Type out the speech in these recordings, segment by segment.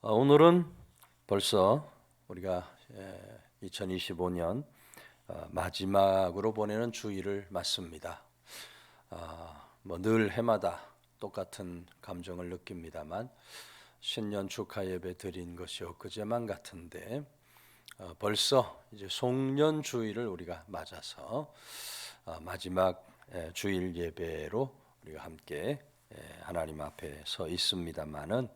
오늘은 벌써 우리가 2025년 마지막으로 보내는 주일을 맞습니다. 늘 해마다 똑같은 감정을 느낍니다만 신년 축하 예배 드린 것이 엊그제만 같은데 벌써 이제 송년 주일을 우리가 맞아서 마지막 주일 예배로 우리가 함께 하나님 앞에 서 있습니다만은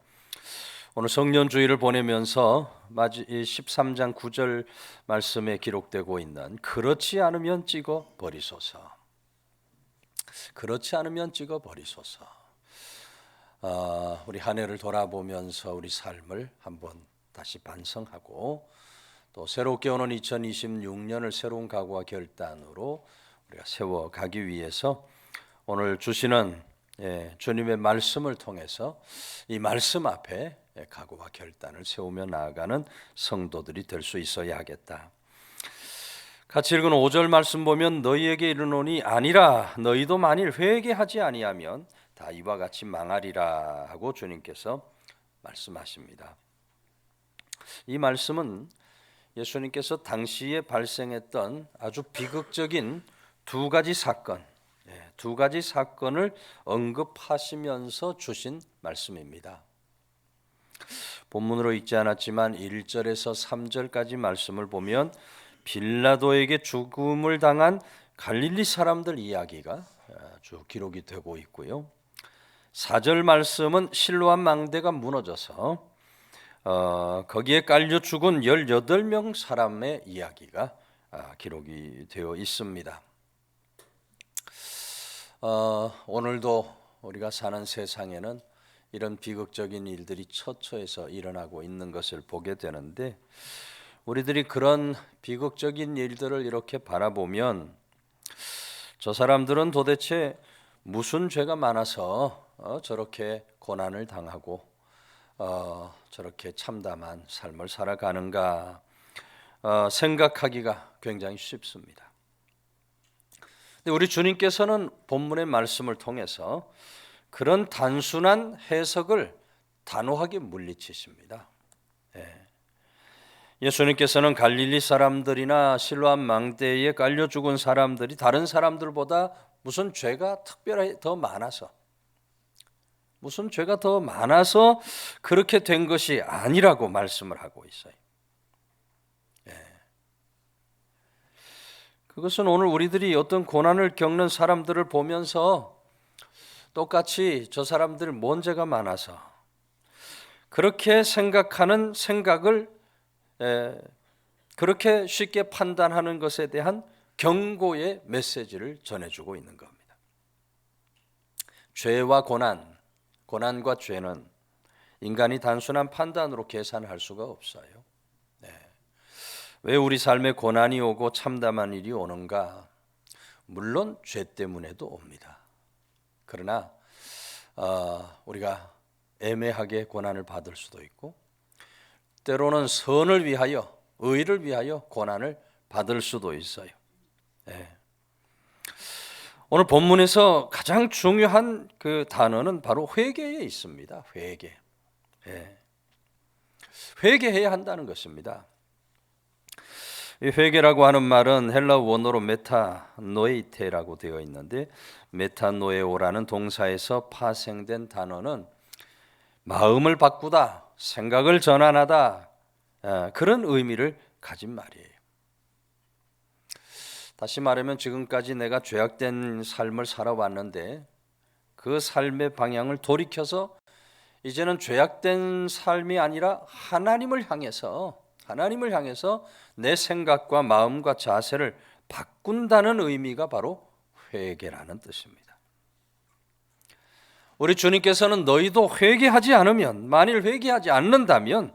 오늘 성년주일을 보내면서 13장 9절 말씀에 기록되고 있는 그렇지 않으면 찍어 버리소서. 그렇지 않으면 찍어 버리소서. 우리 한 해를 돌아보면서 우리 삶을 한번 다시 반성하고 또 새롭게 오는 2026년을 새로운 각오와 결단으로 우리가 세워가기 위해서 오늘 주시는 주님의 말씀을 통해서 이 말씀 앞에 각오와 결단을 세우며 나아가는 성도들이 될 수 있어야 하겠다. 같이 읽은 5절 말씀 보면 너희에게 이르노니 아니라 너희도 만일 회개하지 아니하면 다 이와 같이 망하리라 하고 주님께서 말씀하십니다. 이 말씀은 예수님께서 당시에 발생했던 아주 비극적인 두 가지 사건을 언급하시면서 주신 말씀입니다. 본문으로 읽지 않았지만 1절에서 3절까지 말씀을 보면 빌라도에게 죽음을 당한 갈릴리 사람들 이야기가 쭉 기록이 되고 있고요. 4절 말씀은 실로암 망대가 무너져서 거기에 깔려 죽은 18명 사람의 이야기가 기록이 되어 있습니다. 오늘도 우리가 사는 세상에는 이런 비극적인 일들이 처처해서 일어나고 있는 것을 보게 되는데 우리들이 그런 비극적인 일들을 이렇게 바라보면 저 사람들은 도대체 무슨 죄가 많아서 저렇게 고난을 당하고 저렇게 참담한 삶을 살아가는가 생각하기가 굉장히 쉽습니다. 근데 우리 주님께서는 본문의 말씀을 통해서 그런 단순한 해석을 단호하게 물리치십니다. 예수님께서는 갈릴리 사람들이나 실로암 망대에 깔려 죽은 사람들이 다른 사람들보다 무슨 죄가 특별히 더 많아서 그렇게 된 것이 아니라고 말씀을 하고 있어요. 그것은 오늘 우리들이 어떤 고난을 겪는 사람들을 보면서 똑같이 저 사람들 뭔 죄가 많아서 그렇게 생각하는 생각을 그렇게 쉽게 판단하는 것에 대한 경고의 메시지를 전해주고 있는 겁니다. 죄와 고난과 죄는 인간이 단순한 판단으로 계산할 수가 없어요. 왜 우리 삶에 고난이 오고 참담한 일이 오는가? 물론 죄 때문에도 옵니다. 그러나 우리가 애매하게 고난을 받을 수도 있고 때로는 선을 위하여 의를 위하여 고난을 받을 수도 있어요. 오늘 본문에서 가장 중요한 그 단어는 바로 회개에 있습니다. 회개해야 한다는 것입니다. 이 회개라고 하는 말은 헬라어 원어로 메타노에이테라고 되어 있는데 메타노에오라는 동사에서 파생된 단어는 마음을 바꾸다, 생각을 전환하다 그런 의미를 가진 말이에요. 다시 말하면 지금까지 내가 죄악된 삶을 살아왔는데 그 삶의 방향을 돌이켜서 이제는 죄악된 삶이 아니라 하나님을 향해서 내 생각과 마음과 자세를 바꾼다는 의미가 바로 회개라는 뜻입니다. 우리 주님께서는 너희도 만일 회개하지 않는다면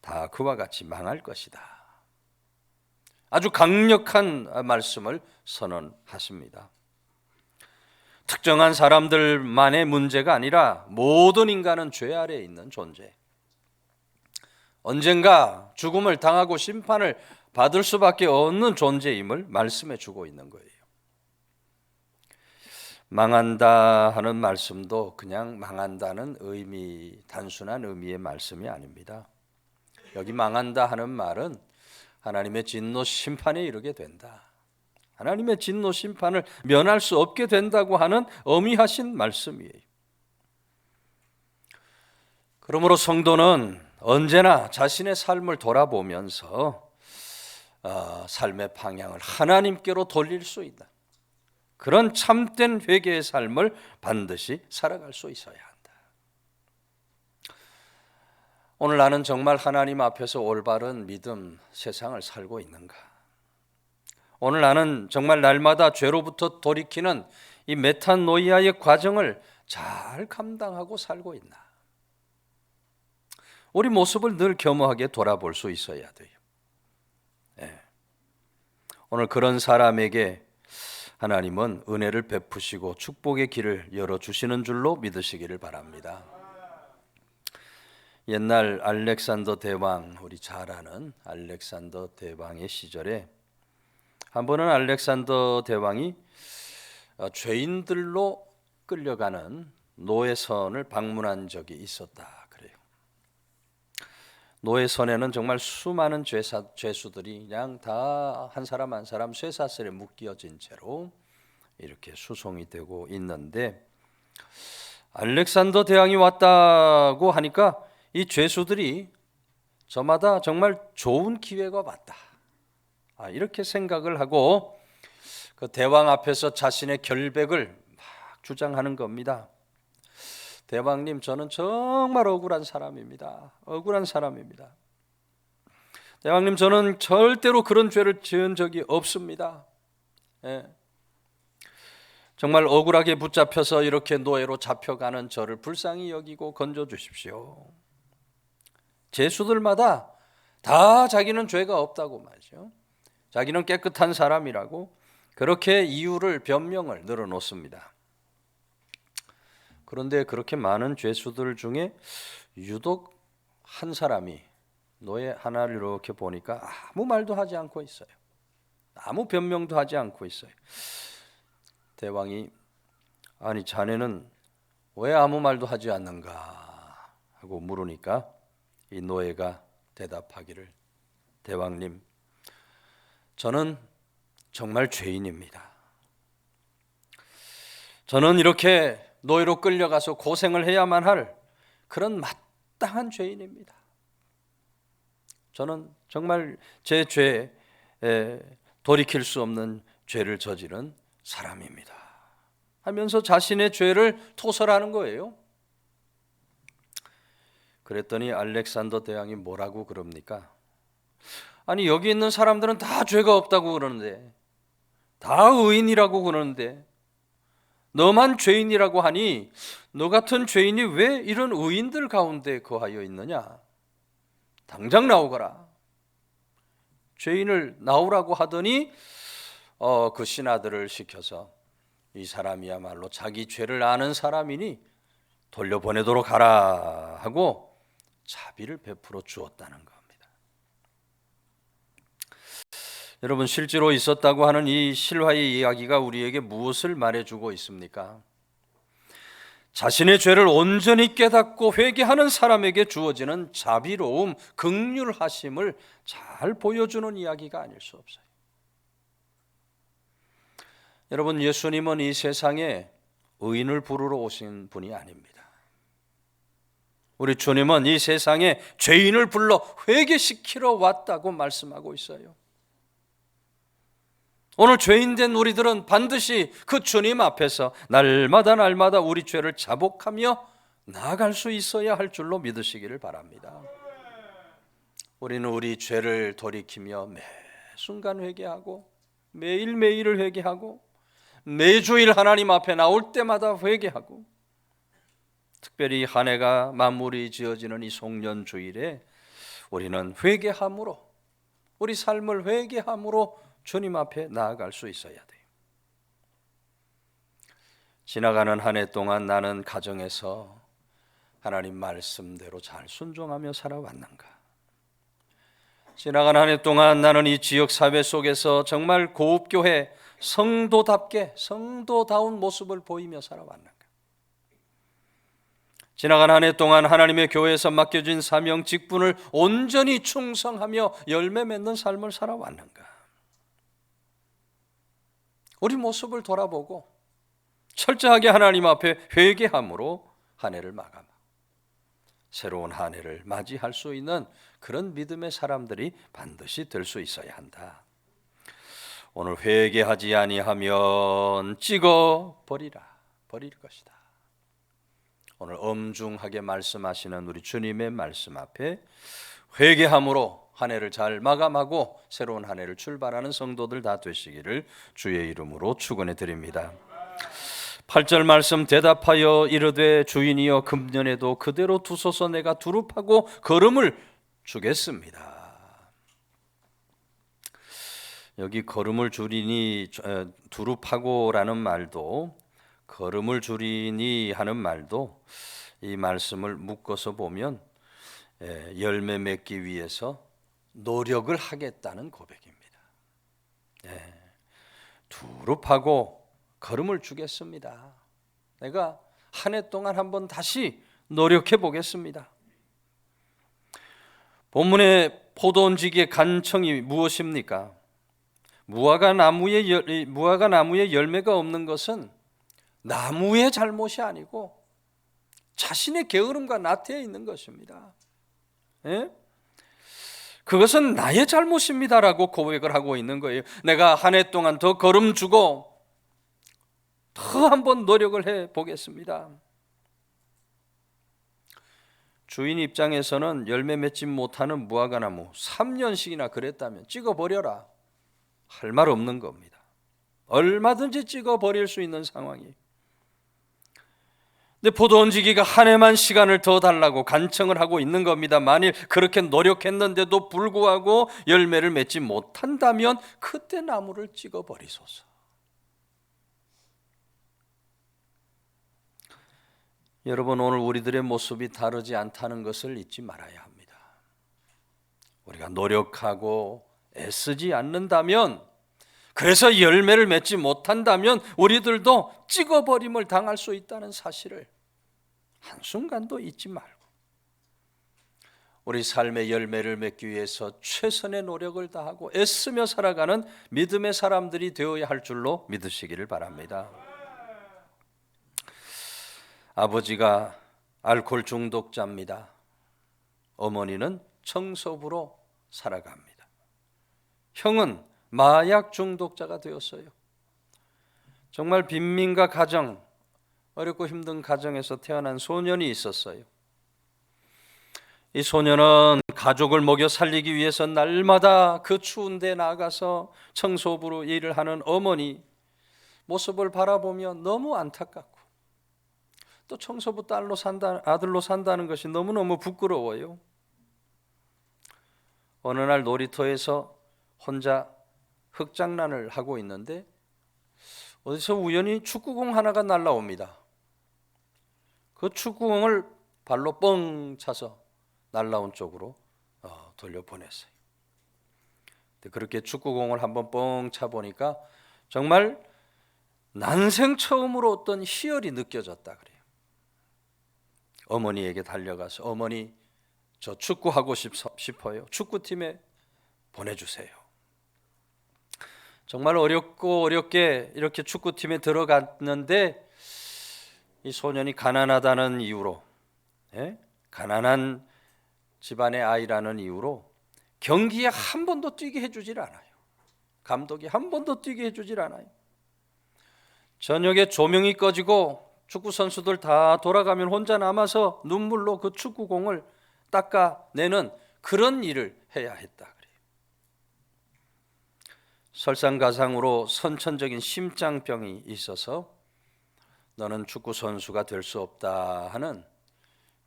다 그와 같이 망할 것이다. 아주 강력한 말씀을 선언하십니다. 특정한 사람들만의 문제가 아니라 모든 인간은 죄 아래에 있는 존재. 언젠가 죽음을 당하고 심판을 받을 수밖에 없는 존재임을 말씀해 주고 있는 거예요. 망한다 하는 말씀도 그냥 망한다는 단순한 의미의 말씀이 아닙니다. 여기 망한다 하는 말은 하나님의 진노 심판에 이르게 된다, 하나님의 진노 심판을 면할 수 없게 된다고 하는 엄의하신 말씀이에요. 그러므로 성도는 언제나 자신의 삶을 돌아보면서 삶의 방향을 하나님께로 돌릴 수 있다, 그런 참된 회개의 삶을 반드시 살아갈 수 있어야 한다. 오늘 나는 정말 하나님 앞에서 올바른 믿음 세상을 살고 있는가? 오늘 나는 정말 날마다 죄로부터 돌이키는 이 메타노이아의 과정을 잘 감당하고 살고 있나? 우리 모습을 늘 겸허하게 돌아볼 수 있어야 돼요. 오늘 그런 사람에게 하나님은 은혜를 베푸시고 축복의 길을 열어주시는 줄로 믿으시기를 바랍니다. 옛날 알렉산더 대왕, 우리 잘 아는 알렉산더 대왕의 시절에 한 번은 알렉산더 대왕이 죄인들로 끌려가는 노예선을 방문한 적이 있었다 그래요. 노예선에는 정말 수많은 죄수들이 그냥 다 한 사람 한 사람 쇠사슬에 묶여진 채로 이렇게 수송이 되고 있는데, 알렉산더 대왕이 왔다고 하니까 이 죄수들이 저마다 정말 좋은 기회가 왔다, 이렇게 생각을 하고 그 대왕 앞에서 자신의 결백을 막 주장하는 겁니다. 대왕님, 저는 정말 억울한 사람입니다. 억울한 사람입니다. 대왕님, 저는 절대로 그런 죄를 지은 적이 없습니다. 정말 억울하게 붙잡혀서 이렇게 노예로 잡혀가는 저를 불쌍히 여기고 건져주십시오. 죄수들마다 다 자기는 죄가 없다고 말이죠. 자기는 깨끗한 사람이라고 그렇게 이유를, 변명을 늘어놓습니다. 그런데 그렇게 많은 죄수들 중에 유독 한 사람이, 노예 하나를 이렇게 보니까 아무 말도 하지 않고 있어요. 아무 변명도 하지 않고 있어요. 대왕이, 아니 자네는 왜 아무 말도 하지 않는가 하고 물으니까 이 노예가 대답하기를, 대왕님, 저는 정말 죄인입니다. 저는 이렇게 노예로 끌려가서 고생을 해야만 할 그런 마땅한 죄인입니다. 저는 정말 제 죄에 돌이킬 수 없는 죄를 저지른 사람입니다 하면서 자신의 죄를 토설하는 거예요. 그랬더니 알렉산더 대왕이 뭐라고 그럽니까? 아니, 여기 있는 사람들은 다 죄가 없다고 그러는데, 다 의인이라고 그러는데 너만 죄인이라고 하니 너 같은 죄인이 왜 이런 의인들 가운데 거하여 있느냐? 당장 나오거라. 죄인을 나오라고 하더니 그 신하들을 시켜서 이 사람이야말로 자기 죄를 아는 사람이니 돌려보내도록 하라 하고 자비를 베풀어 주었다는 겁니다. 여러분, 실제로 있었다고 하는 이 실화의 이야기가 우리에게 무엇을 말해주고 있습니까? 자신의 죄를 온전히 깨닫고 회개하는 사람에게 주어지는 자비로움, 긍휼하심을 잘 보여주는 이야기가 아닐 수 없어요. 여러분, 예수님은 이 세상에 의인을 부르러 오신 분이 아닙니다. 우리 주님은 이 세상에 죄인을 불러 회개시키러 왔다고 말씀하고 있어요. 오늘 죄인된 우리들은 반드시 그 주님 앞에서 날마다 우리 죄를 자복하며 나아갈 수 있어야 할 줄로 믿으시기를 바랍니다. 우리는 우리 죄를 돌이키며 매 순간 회개하고 매일매일을 회개하고 매주일 하나님 앞에 나올 때마다 회개하고, 특별히 한 해가 마무리 지어지는 이 송년주일에 우리는 회개함으로, 우리 삶을 회개함으로 주님 앞에 나아갈 수 있어야 돼요. 지나가는 한 해 동안 나는 가정에서 하나님 말씀대로 잘 순종하며 살아왔는가? 지나간 한 해 동안 나는 이 지역 사회 속에서 정말 고급교회, 성도답게 성도다운 모습을 보이며 살아왔는가? 지나간 한 해 동안 하나님의 교회에서 맡겨진 사명 직분을 온전히 충성하며 열매 맺는 삶을 살아왔는가? 우리 모습을 돌아보고 철저하게 하나님 앞에 회개함으로 한 해를 마감하고 새로운 한 해를 맞이할 수 있는 그런 믿음의 사람들이 반드시 될 수 있어야 한다. 오늘 회개하지 아니하면 찍어 버릴 것이다. 오늘 엄중하게 말씀하시는 우리 주님의 말씀 앞에 회개함으로 한 해를 잘 마감하고 새로운 한 해를 출발하는 성도들 다 되시기를 주의 이름으로 축원해 드립니다. 8절 말씀 대답하여 이르되 주인이여 금년에도 그대로 두소서 내가 두릅하고 걸음을 주겠습니다. 여기 걸음을 주리니 두릅하고라는 말도 걸음을 주리니 하는 말도 이 말씀을 묶어서 보면 열매 맺기 위해서 노력을 하겠다는 고백입니다. 두릅하고 걸음을 주겠습니다. 내가 한 해 동안 한번 다시 노력해 보겠습니다. 본문의 포도원지기의 간청이 무엇입니까? 무화과 나무에 열매가 없는 것은 나무의 잘못이 아니고 자신의 게으름과 나태해 있는 것입니다. 그것은 나의 잘못입니다라고 고백을 하고 있는 거예요. 내가 한 해 동안 더 걸음 주고 더 한번 노력을 해 보겠습니다. 주인 입장에서는 열매 맺지 못하는 무화과 나무 3년씩이나 그랬다면 찍어버려라 할 말 없는 겁니다. 얼마든지 찍어버릴 수 있는 상황이에요. 근데 포도원지기가 한 해만 시간을 더 달라고 간청을 하고 있는 겁니다. 만일 그렇게 노력했는데도 불구하고 열매를 맺지 못한다면 그때 나무를 찍어버리소서. 여러분, 오늘 우리들의 모습이 다르지 않다는 것을 잊지 말아야 합니다. 우리가 노력하고 애쓰지 않는다면, 그래서 열매를 맺지 못한다면 우리들도 찍어버림을 당할 수 있다는 사실을 한순간도 잊지 말고 우리 삶의 열매를 맺기 위해서 최선의 노력을 다하고 애쓰며 살아가는 믿음의 사람들이 되어야 할 줄로 믿으시기를 바랍니다. 아버지가 알코올 중독자입니다. 어머니는 청소부로 살아갑니다. 형은 마약 중독자가 되었어요. 정말 빈민가 가정, 어렵고 힘든 가정에서 태어난 소년이 있었어요. 이 소년은 가족을 먹여 살리기 위해서 날마다 그 추운 데 나가서 청소부로 일을 하는 어머니 모습을 바라보며 너무 안타깝고 또 청소부 아들로 산다는 것이 너무너무 부끄러워요. 어느 날 놀이터에서 혼자 흙장난을 하고 있는데 어디서 우연히 축구공 하나가 날라옵니다. 그 축구공을 발로 뻥 차서 날라온 쪽으로 돌려보냈어요. 그렇게 축구공을 한번 뻥 차보니까 정말 난생 처음으로 어떤 희열이 느껴졌다 그래요. 어머니에게 달려가서 어머니 저 축구하고 싶어요. 축구팀에 보내주세요. 정말 어렵게 이렇게 축구팀에 들어갔는데 이 소년이 가난하다는 이유로 가난한 집안의 아이라는 이유로 경기에 한 번도 뛰게 해주질 않아요. 감독이 한 번도 뛰게 해주질 않아요. 저녁에 조명이 꺼지고 축구 선수들 다 돌아가면 혼자 남아서 눈물로 그 축구공을 닦아내는 그런 일을 해야 했다 그래요. 설상가상으로 선천적인 심장병이 있어서 너는 축구 선수가 될 수 없다 하는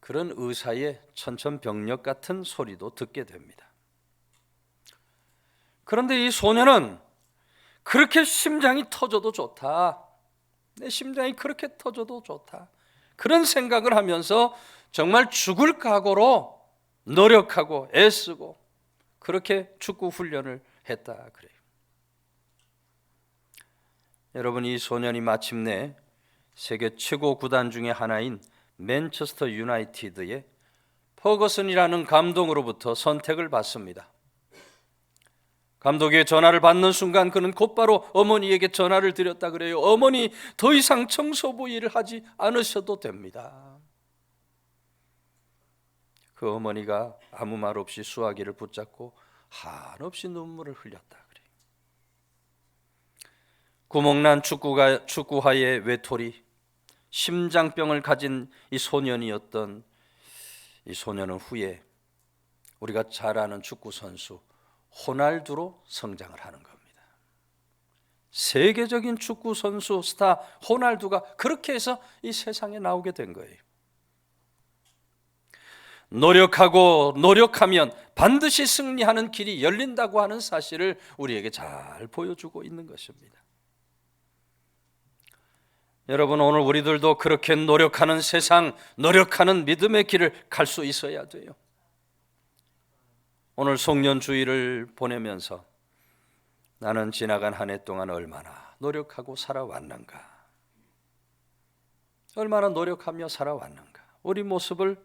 그런 의사의 천천병력 같은 소리도 듣게 됩니다. 그런데 이 소년은 그렇게 심장이 터져도 좋다, 내 심장이 그렇게 터져도 좋다, 그런 생각을 하면서 정말 죽을 각오로 노력하고 애쓰고 그렇게 축구 훈련을 했다 그래요. 여러분, 이 소년이 마침내 세계 최고 구단 중에 하나인 맨체스터 유나이티드의 퍼거슨이라는 감독으로부터 선택을 받습니다. 감독의 전화를 받는 순간 그는 곧바로 어머니에게 전화를 드렸다 그래요. 어머니, 더 이상 청소부 일을 하지 않으셔도 됩니다. 그 어머니가 아무 말 없이 수화기를 붙잡고 한없이 눈물을 흘렸다 그래요. 구멍난 축구화의 외톨이, 심장병을 가진 이 소년이었던 이 소년은 후에 우리가 잘 아는 축구 선수 호날두로 성장을 하는 겁니다. 세계적인 축구 선수 스타 호날두가 그렇게 해서 이 세상에 나오게 된 거예요. 노력하면 반드시 승리하는 길이 열린다고 하는 사실을 우리에게 잘 보여주고 있는 것입니다. 여러분, 오늘 우리들도 그렇게 노력하는 세상, 노력하는 믿음의 길을 갈 수 있어야 돼요. 오늘 송년주일을 보내면서 나는 지나간 한 해 동안 얼마나 노력하고 살아왔는가, 얼마나 노력하며 살아왔는가, 우리 모습을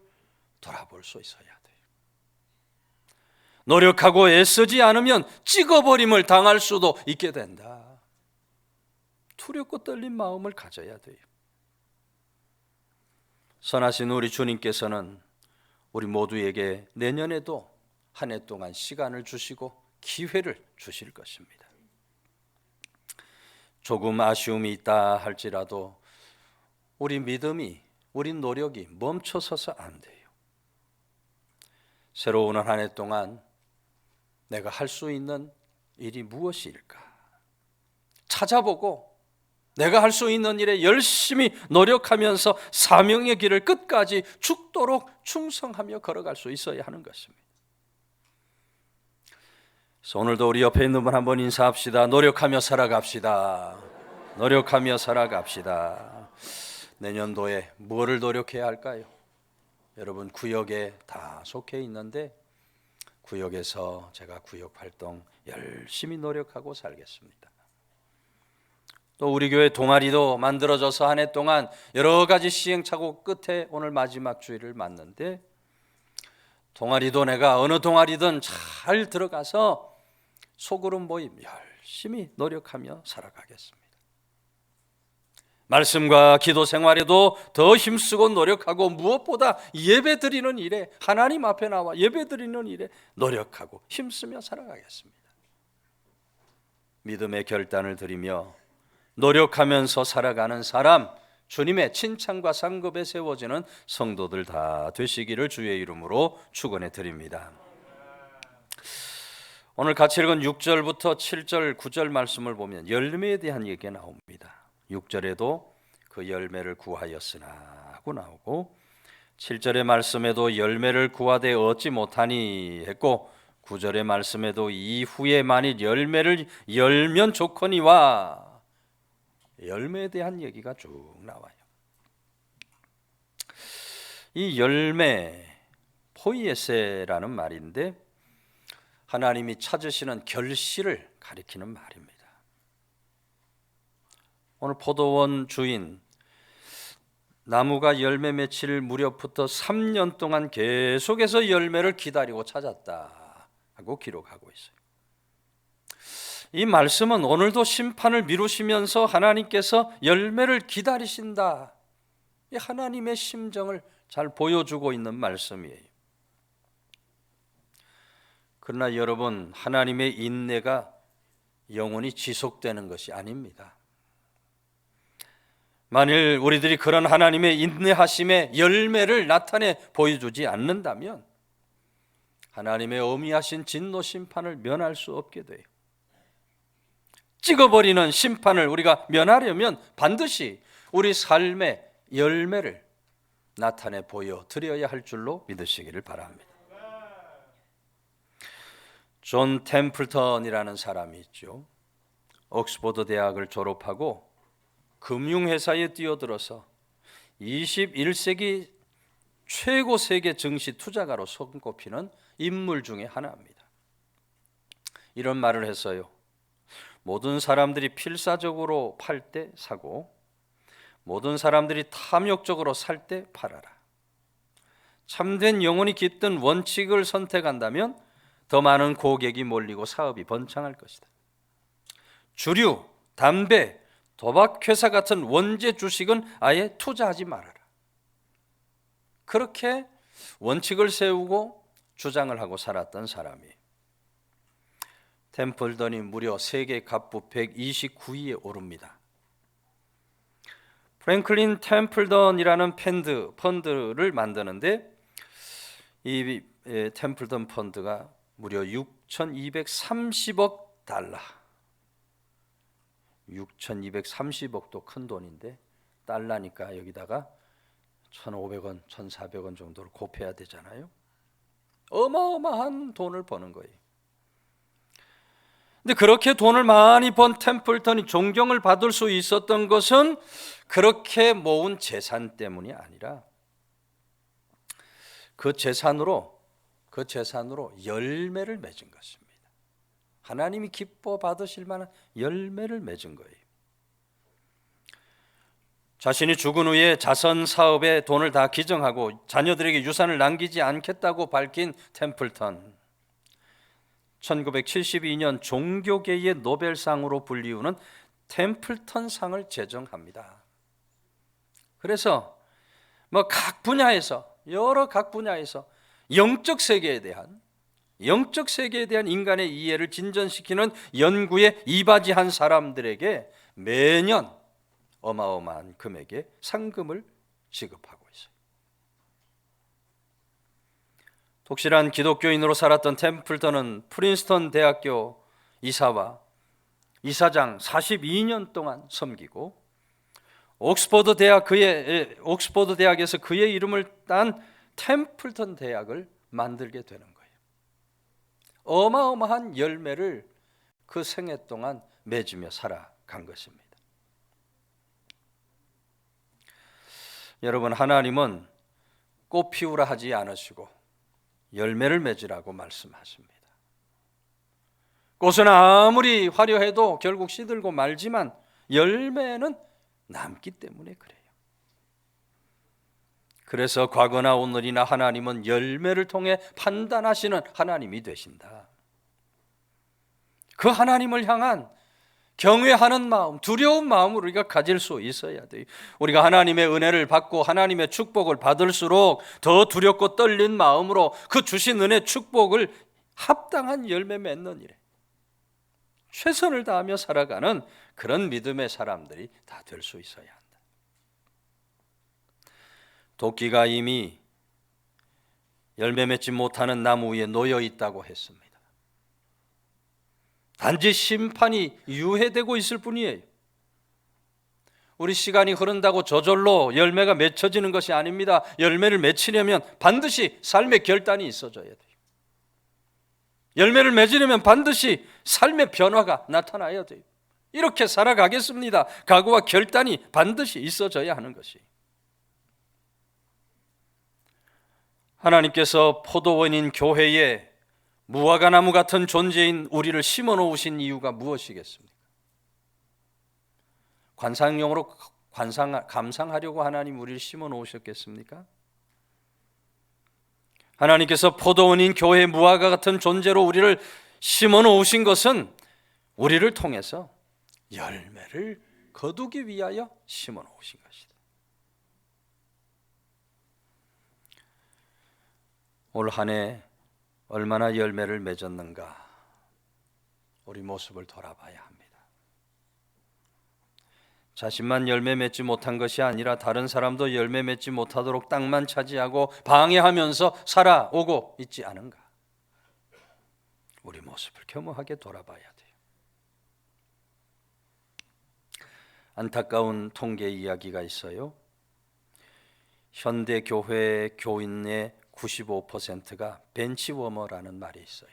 돌아볼 수 있어야 돼요. 노력하고 애쓰지 않으면 찍어버림을 당할 수도 있게 된다. 두렵고 떨린 마음을 가져야 돼요. 선하신 우리 주님께서는 우리 모두에게 내년에도 한 해 동안 시간을 주시고 기회를 주실 것입니다. 조금 아쉬움이 있다 할지라도 우리 믿음이, 우리 노력이 멈춰서서 안 돼요. 새로 오는 한 해 동안 내가 할 수 있는 일이 무엇일까 찾아보고 내가 할 수 있는 일에 열심히 노력하면서 사명의 길을 끝까지 죽도록 충성하며 걸어갈 수 있어야 하는 것입니다. 그래서 오늘도 우리 옆에 있는 분 한번 인사합시다. 노력하며 살아갑시다. 노력하며 살아갑시다. 내년도에 뭐를 노력해야 할까요? 여러분, 구역에 다 속해 있는데 구역에서 제가 구역 활동 열심히 노력하고 살겠습니다. 또 우리 교회 동아리도 만들어져서 한 해 동안 여러 가지 시행착오 끝에 오늘 마지막 주일을 맞는데, 동아리도 내가 어느 동아리든 잘 들어가서 소그룹 모임 열심히 노력하며 살아가겠습니다. 말씀과 기도 생활에도 더 힘쓰고 노력하고, 무엇보다 예배 드리는 일에, 하나님 앞에 나와 예배 드리는 일에 노력하고 힘쓰며 살아가겠습니다. 믿음의 결단을 드리며 노력하면서 살아가는 사람, 주님의 칭찬과 상급에 세워지는 성도들 다 되시기를 주의 이름으로 축원해 드립니다. 오늘 같이 읽은 6절부터 7절, 9절 말씀을 보면 열매에 대한 얘기가 나옵니다. 6절에도 그 열매를 구하였으나 하고 나오고, 7절의 말씀에도 열매를 구하되 얻지 못하니 했고, 9절의 말씀에도 이후에 만일 열매를 열면 좋거니와, 열매에 대한 얘기가 쭉 나와요. 이 열매, 포이에세라는 말인데 하나님이 찾으시는 결실을 가리키는 말입니다. 오늘 포도원 주인, 나무가 열매 맺힐 무렵부터 3년 동안 계속해서 열매를 기다리고 찾았다 하고 기록하고 있어요. 이 말씀은 오늘도 심판을 미루시면서 하나님께서 열매를 기다리신다, 이 하나님의 심정을 잘 보여주고 있는 말씀이에요. 그러나 여러분, 하나님의 인내가 영원히 지속되는 것이 아닙니다. 만일 우리들이 그런 하나님의 인내하심의 열매를 나타내 보여주지 않는다면 하나님의 어미하신 진노 심판을 면할 수 없게 돼요. 찍어버리는 심판을 우리가 면하려면 반드시 우리 삶의 열매를 나타내 보여드려야 할 줄로 믿으시기를 바랍니다. 존 템플턴이라는 사람이 있죠. 옥스퍼드 대학을 졸업하고 금융회사에 뛰어들어서 21세기 최고 세계 증시 투자가로 손꼽히는 인물 중에 하나입니다. 이런 말을 했어요. 모든 사람들이 필사적으로 팔 때 사고 모든 사람들이 탐욕적으로 살 때 팔아라. 참된 영혼이 깃든 원칙을 선택한다면 더 많은 고객이 몰리고 사업이 번창할 것이다. 주류, 담배, 도박 회사 같은 원재 주식은 아예 투자하지 말아라. 그렇게 원칙을 세우고 주장을 하고 살았던 사람이 템플턴이 무려 세계 갑부 129위에 오릅니다. 프랭클린 템플턴이라는 펀드를 만드는데 이 템플턴 펀드가 무려 6,230억 달러, 6,230억도 큰 돈인데 달러니까 여기다가 1,500원, 1,400원 정도를 곱해야 되잖아요. 어마어마한 돈을 버는 거예요. 근데 그렇게 돈을 많이 번 템플턴이 존경을 받을 수 있었던 것은 그렇게 모은 재산 때문이 아니라 그 재산으로 열매를 맺은 것입니다. 하나님이 기뻐 받으실 만한 열매를 맺은 거예요. 자신이 죽은 후에 자선 사업에 돈을 다 기증하고 자녀들에게 유산을 남기지 않겠다고 밝힌 템플턴, 1972년 종교계의 노벨상으로 불리우는 템플턴상을 제정합니다. 그래서 각 분야에서 여러 각 분야에서 영적 세계에 대한 인간의 이해를 진전시키는 연구에 이바지한 사람들에게 매년 어마어마한 금액의 상금을 지급하고 있어요. 독실한 기독교인으로 살았던 템플턴은 프린스턴 대학교 이사와 이사장 42년 동안 섬기고 옥스퍼드 대학에서 그의 이름을 딴 템플턴 대학을 만들게 되는 거예요. 어마어마한 열매를 그 생애 동안 맺으며 살아간 것입니다. 여러분, 하나님은 꽃 피우라 하지 않으시고 열매를 맺으라고 말씀하십니다. 꽃은 아무리 화려해도 결국 시들고 말지만 열매는 남기 때문에 그래요. 그래서 과거나 오늘이나 하나님은 열매를 통해 판단하시는 하나님이 되신다. 그 하나님을 향한 경외하는 마음, 두려운 마음을 우리가 가질 수 있어야 돼요. 우리가 하나님의 은혜를 받고 하나님의 축복을 받을수록 더 두렵고 떨린 마음으로 그 주신 은혜 축복을 합당한 열매 맺는 일에 최선을 다하며 살아가는 그런 믿음의 사람들이 다 될 수 있어야 한다. 도끼가 이미 열매 맺지 못하는 나무 위에 놓여 있다고 했습니다. 단지 심판이 유예되고 있을 뿐이에요. 우리 시간이 흐른다고 저절로 열매가 맺혀지는 것이 아닙니다. 열매를 맺히려면 반드시 삶의 결단이 있어져야 돼요. 열매를 맺으려면 반드시 삶의 변화가 나타나야 돼요. 이렇게 살아가겠습니다. 각오와 결단이 반드시 있어져야 하는 것이. 하나님께서 포도원인 교회에 무화과나무 같은 존재인 우리를 심어 놓으신 이유가 무엇이겠습니까? 관상용으로 감상하려고 하나님 우리를 심어 놓으셨겠습니까? 하나님께서 포도원인 교회 무화과 같은 존재로 우리를 심어 놓으신 것은 우리를 통해서 열매를 거두기 위하여 심어 놓으신 것이다. 올 한 해 얼마나 열매를 맺었는가 우리 모습을 돌아봐야 합니다. 자신만 열매 맺지 못한 것이 아니라 다른 사람도 열매 맺지 못하도록 땅만 차지하고 방해하면서 살아오고 있지 않은가? 우리 모습을 겸허하게 돌아봐야 돼요. 안타까운 통계 이야기가 있어요. 현대 교회 교인의 95%가 벤치워머라는 말이 있어요.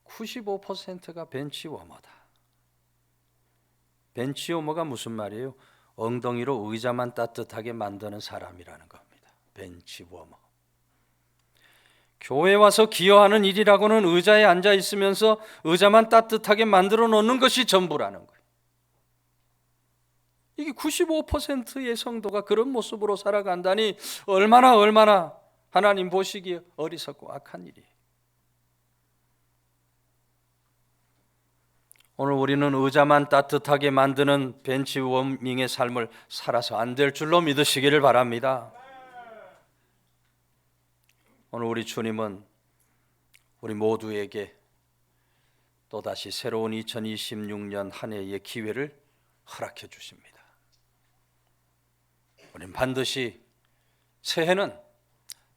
95%가 벤치워머다. 벤치워머가 무슨 말이에요? 엉덩이로 의자만 따뜻하게 만드는 사람이라는 겁니다. 벤치워머. 교회 와서 기여하는 일이라고는 의자에 앉아 있으면서 의자만 따뜻하게 만들어 놓는 것이 전부라는 거예요. 이게 95%의 성도가 그런 모습으로 살아간다니 얼마나 하나님 보시기에 어리석고 악한 일이에요. 오늘 우리는 의자만 따뜻하게 만드는 벤치 워밍의 삶을 살아서 안 될 줄로 믿으시기를 바랍니다. 오늘 우리 주님은 우리 모두에게 또다시 새로운 2026년 한 해의 기회를 허락해 주십니다. 우리는 반드시 새해는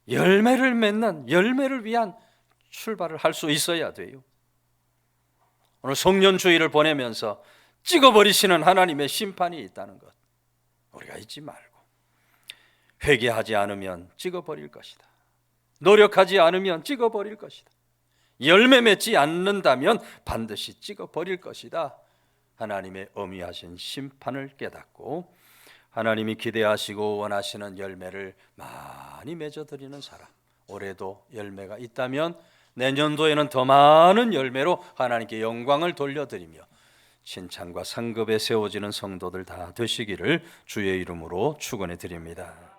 열매를 맺는, 열매를 위한 출발을 할 수 있어야 돼요. 오늘 송년주의를 보내면서 찍어버리시는 하나님의 심판이 있다는 것 우리가 잊지 말고, 회개하지 않으면 찍어버릴 것이다. 노력하지 않으면 찍어버릴 것이다. 열매 맺지 않는다면 반드시 찍어버릴 것이다. 하나님의 엄위하신 심판을 깨닫고 하나님이 기대하시고 원하시는 열매를 많이 맺어드리는 사람, 올해도 열매가 있다면 내년도에는 더 많은 열매로 하나님께 영광을 돌려드리며 칭찬과 상급에 세워지는 성도들 다 되시기를 주의 이름으로 축원해 드립니다.